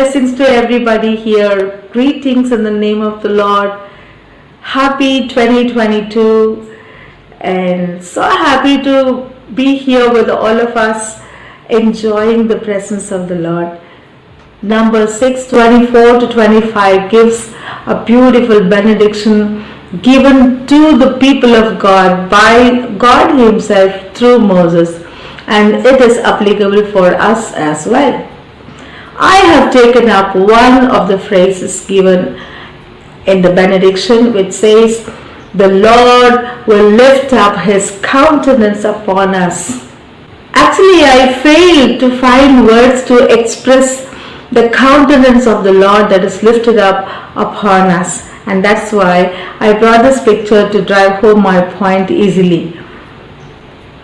blessings to everybody here. Greetings in the name of the Lord. Happy 2022 and so happy to be here with all of us enjoying the presence of the Lord. Numbers 6:24 to 25 gives a beautiful benediction given to the people of God by God Himself through Moses, and it is applicable for us as well. I have taken up one of the phrases given in the benediction, which says, "The Lord will lift up His countenance upon us." Actually, I failed to find words to express the countenance of the Lord that is lifted up upon us, and that's why I brought this picture to drive home my point easily.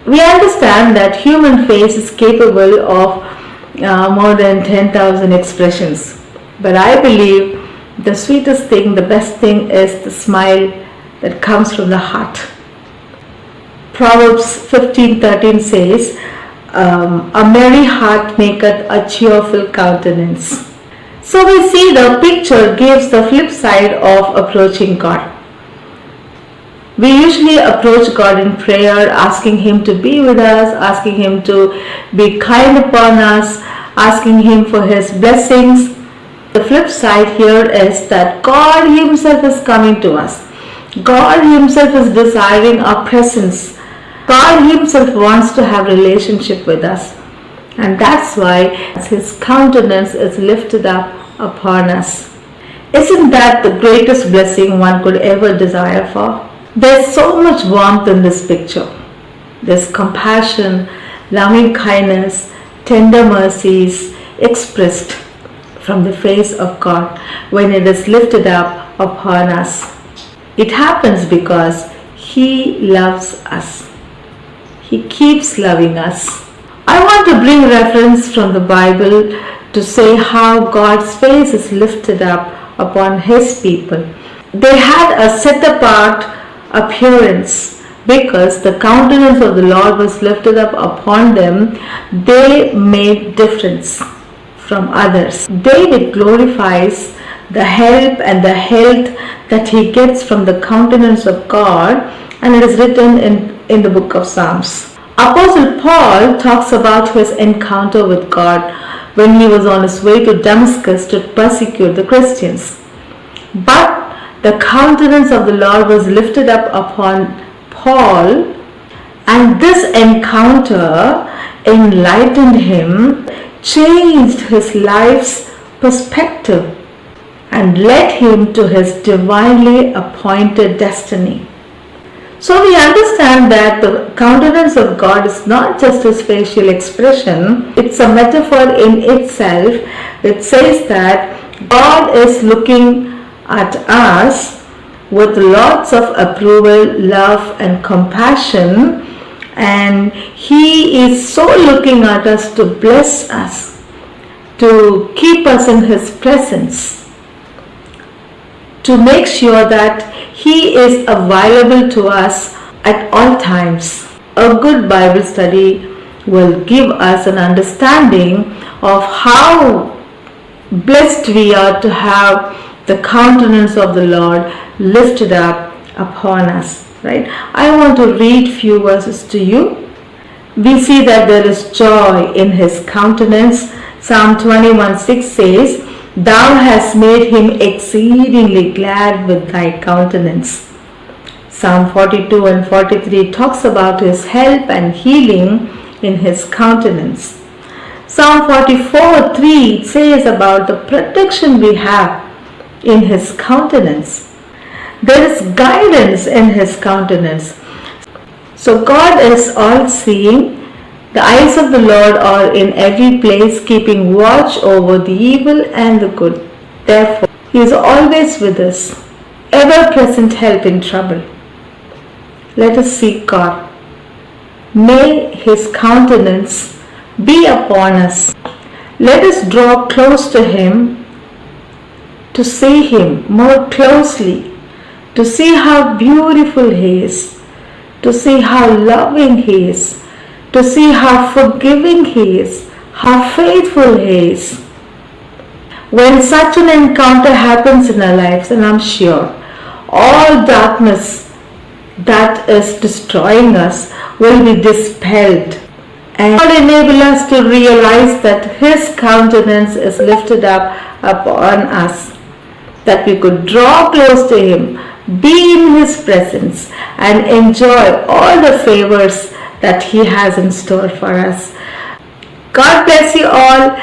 We understand that human face is capable of more than 10,000 expressions, but I believe the sweetest thing, the best thing is the smile that comes from the heart. Proverbs 15:13 says, "A merry heart maketh a cheerful countenance." So we see the picture gives the flip side of approaching God. We usually approach God in prayer, asking Him to be with us, asking Him to be kind upon us, asking Him for His blessings. The flip side here is that God Himself is coming to us. God Himself is desiring our presence. God Himself wants to have relationship with us. And that's why His countenance is lifted up upon us. Isn't that the greatest blessing one could ever desire for? There's so much warmth in this picture. There's compassion, loving kindness, tender mercies expressed from the face of God when it is lifted up upon us. It happens because He loves us. He keeps loving us. I want to bring reference from the Bible to say how God's face is lifted up upon His people. They had a set apart appearance because the countenance of the Lord was lifted up upon them. They made difference from others. David glorifies the help and the health that he gets from the countenance of God, and it is written in the book of Psalms. Apostle Paul talks about his encounter with God when he was on his way to Damascus to persecute the Christians. But the countenance of the Lord was lifted up upon Paul, and this encounter enlightened him, changed his life's perspective, and led him to his divinely appointed destiny. So we understand that the countenance of God is not just His facial expression, it's a metaphor in itself. It says that God is looking at us with lots of approval, love and compassion, and He is so looking at us to bless us, to keep us in His presence, to make sure that He is available to us at all times. A good Bible study will give us an understanding of how blessed we are to have the countenance of the Lord lifted up upon us, right? I want to read few verses to you. We see that there is joy in His countenance. Psalm 21:6 says, "Thou hast made him exceedingly glad with thy countenance." Psalm 42 and 43 talks about His help and healing in His countenance. Psalm 44:3 says about the protection we have in His countenance. There is guidance in His countenance. So God is all-seeing. The eyes of the Lord are in every place, keeping watch over the evil and the good. Therefore, He is always with us, ever-present help in trouble. Let us seek God. May His countenance be upon us. Let us draw close to Him to see Him more closely, to see how beautiful He is, to see how loving He is, to see how forgiving He is, how faithful He is. When such an encounter happens in our lives, and I'm sure all darkness that is destroying us will be dispelled, and will enable us to realize that His countenance is lifted up upon us, that we could draw close to Him, be in His presence, and enjoy all the favors that He has in store for us. God bless you all.